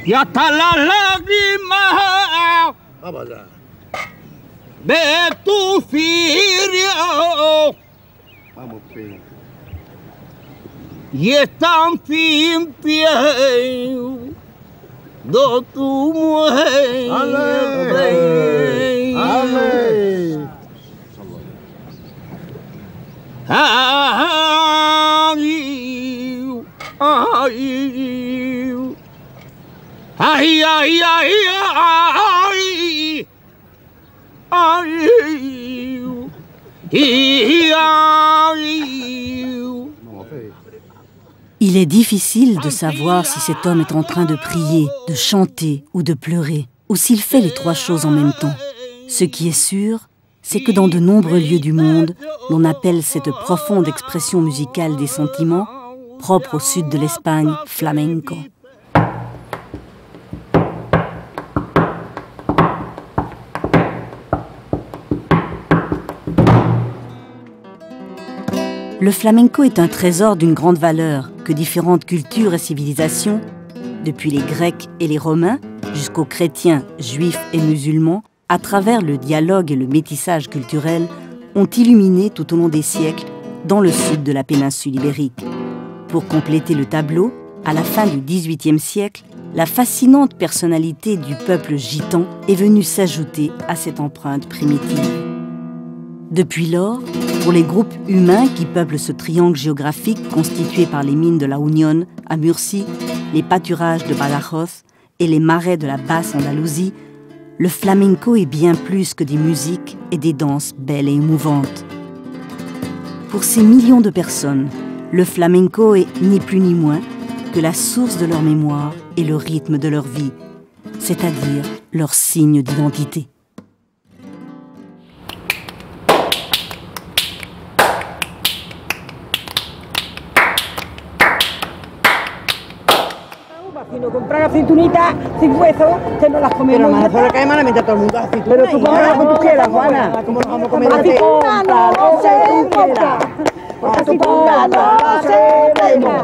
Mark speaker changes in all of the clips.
Speaker 1: y hasta las lágrimas de tu filho.
Speaker 2: Vamos, Pedro.
Speaker 1: Y están sin pie do tu mujer.
Speaker 2: Ale. Ale.
Speaker 1: Ay, ay, ay,
Speaker 3: Il est difficile de savoir si cet homme est en train de prier, de chanter ou de pleurer, ou s'il fait les trois choses en même temps. Ce qui est sûr, c'est que dans de nombreux lieux du monde, l'on appelle cette profonde expression musicale des sentiments, propre au sud de l'Espagne, flamenco. Le flamenco est un trésor d'une grande valeur que différentes cultures et civilisations, depuis les Grecs et les Romains jusqu'aux chrétiens, juifs et musulmans, à travers le dialogue et le métissage culturel, ont illuminé tout au long des siècles dans le sud de la péninsule ibérique. Pour compléter le tableau, à la fin du XVIIIe siècle, la fascinante personnalité du peuple gitan est venue s'ajouter à cette empreinte primitive. Depuis lors, pour les groupes humains qui peuplent ce triangle géographique constitué par les mines de la Unión à Murcie, les pâturages de Badajoz et les marais de la basse Andalousie, le flamenco est bien plus que des musiques et des danses belles et émouvantes. Pour ces millions de personnes, le flamenco est ni plus ni moins que la source de leur mémoire et le rythme de leur vie, c'est-à-dire leur signe d'identité.
Speaker 4: Sino comprar aceitunitas sin hueso, que no las comemos. Pero eso le cae malamente a todo el mundo aceituna. Pero tú comes lo que tú quieras, Juana. ¿Cómo nos vamos a comer aceituna? No se compra. Aceituna no se vende.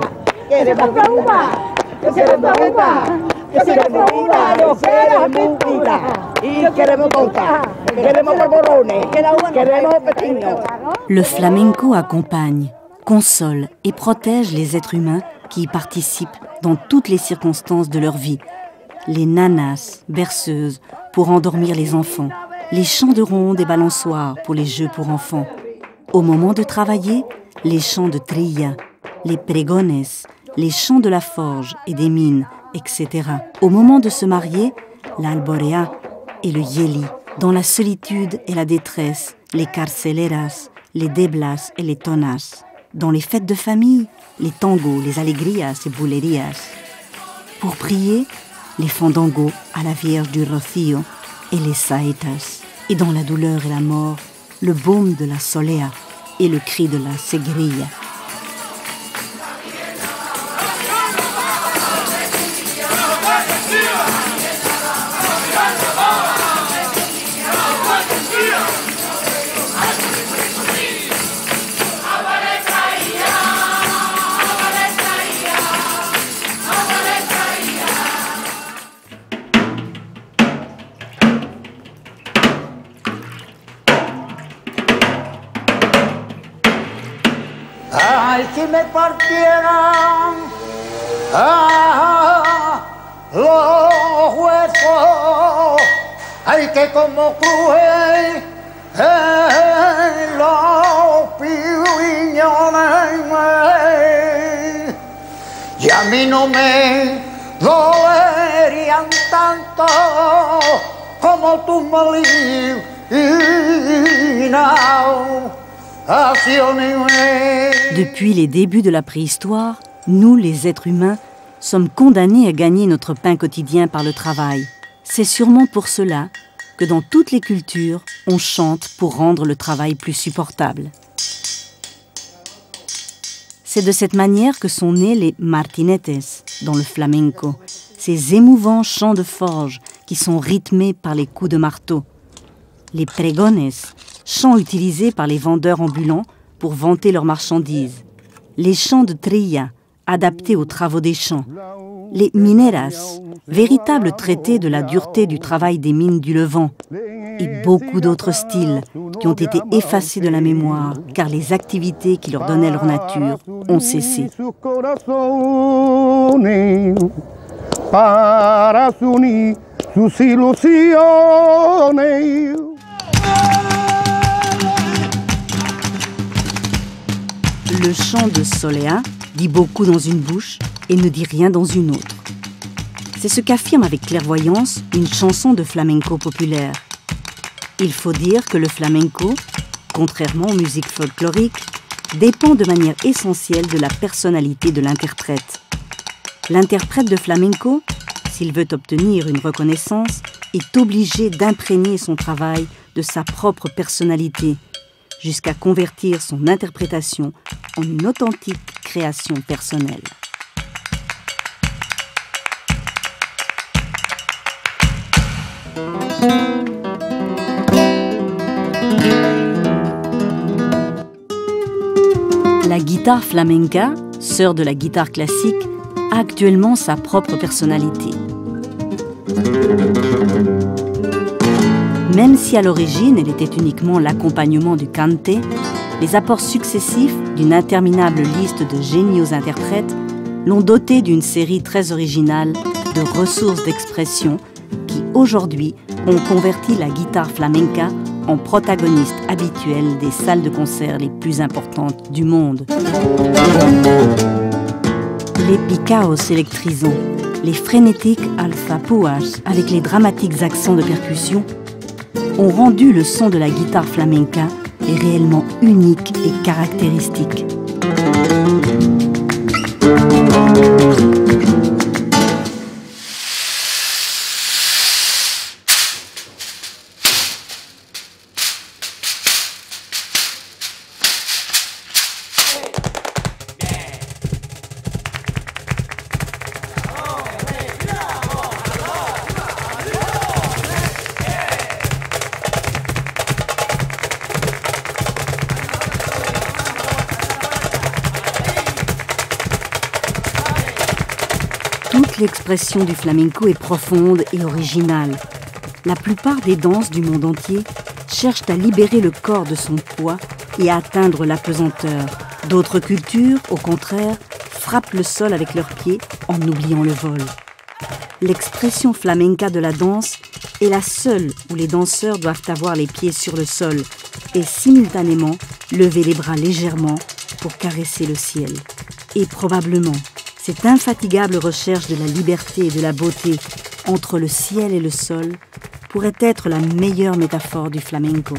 Speaker 4: ¿Quieres uva? ¿Quieres uva? ¿Quieres uva? No queremos uva. Y queremos torta. Queremos polvorones. Queremos pepinos.
Speaker 3: Le flamenco accompagne, console et protège les êtres humains qui y participent dans toutes les circonstances de leur vie. Les nanas, berceuses, pour endormir les enfants. Les chants de ronde et balançoires pour les jeux pour enfants. Au moment de travailler, les chants de trilla, les pregones, les chants de la forge et des mines, etc. Au moment de se marier, l'alborea et le yeli. Dans la solitude et la détresse, les carceleras, les deblas et les tonas. Dans les fêtes de famille, les tangos, les alegrias et bulerías. Pour prier, les fandangos à la Vierge du Rocío et les saetas. Et dans la douleur et la mort, le baume de la solea et le cri de la segrilla.
Speaker 4: Ay, si me partieran los huesos, ay, que como crujen los piñones, y a mí no me dolerían tanto como tus molinas.
Speaker 3: Depuis les débuts de la préhistoire, nous, les êtres humains, sommes condamnés à gagner notre pain quotidien par le travail. C'est sûrement pour cela que dans toutes les cultures, on chante pour rendre le travail plus supportable. C'est de cette manière que sont nés les martinetes dans le flamenco, ces émouvants chants de forge qui sont rythmés par les coups de marteau. Les pregones, chants utilisés par les vendeurs ambulants pour vanter leurs marchandises. Les chants de trilla, adaptés aux travaux des champs. Les Mineras, véritable traité de la dureté du travail des mines du Levant, et beaucoup d'autres styles qui ont été effacés de la mémoire car les activités qui leur donnaient leur nature ont cessé. Le chant de Soleá dit beaucoup dans une bouche et ne dit rien dans une autre. C'est ce qu'affirme avec clairvoyance une chanson de flamenco populaire. Il faut dire que le flamenco, contrairement aux musiques folkloriques, dépend de manière essentielle de la personnalité de l'interprète. L'interprète de flamenco, s'il veut obtenir une reconnaissance, est obligé d'imprégner son travail de sa propre personnalité, jusqu'à convertir son interprétation en une authentique création personnelle. La guitare flamenca, sœur de la guitare classique, a actuellement sa propre personnalité. Même si à l'origine elle était uniquement l'accompagnement du cante, les apports successifs d'une interminable liste de géniaux interprètes l'ont dotée d'une série très originale de ressources d'expression qui, aujourd'hui, ont converti la guitare flamenca en protagoniste habituel des salles de concert les plus importantes du monde. Les picaos électrisants, les frénétiques alzapúas avec les dramatiques accents de percussion ont rendu le son de la guitare flamenca réellement unique et caractéristique. Toute l'expression du flamenco est profonde et originale. La plupart des danses du monde entier cherchent à libérer le corps de son poids et à atteindre la pesanteur. D'autres cultures, au contraire, frappent le sol avec leurs pieds en oubliant le vol. L'expression flamenca de la danse est la seule où les danseurs doivent avoir les pieds sur le sol et simultanément lever les bras légèrement pour caresser le ciel. Et probablement, cette infatigable recherche de la liberté et de la beauté entre le ciel et le sol pourrait être la meilleure métaphore du flamenco.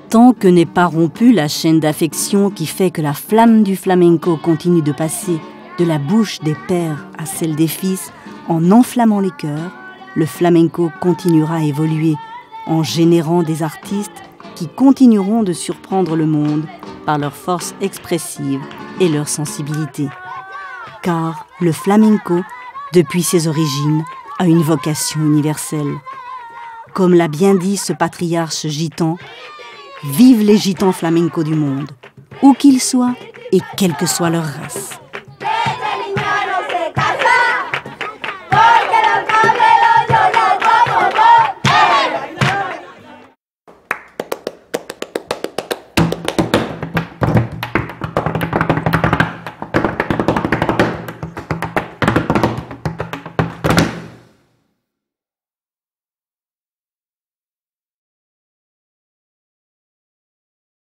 Speaker 3: Tant que n'est pas rompue la chaîne d'affection qui fait que la flamme du flamenco continue de passer de la bouche des pères à celle des fils en enflammant les cœurs, le flamenco continuera à évoluer en générant des artistes qui continueront de surprendre le monde par leur force expressive et leur sensibilité. Car le flamenco, depuis ses origines, a une vocation universelle. Comme l'a bien dit ce patriarche gitan, vive les gitans flamencos du monde, où qu'ils soient et quelle que soit leur race.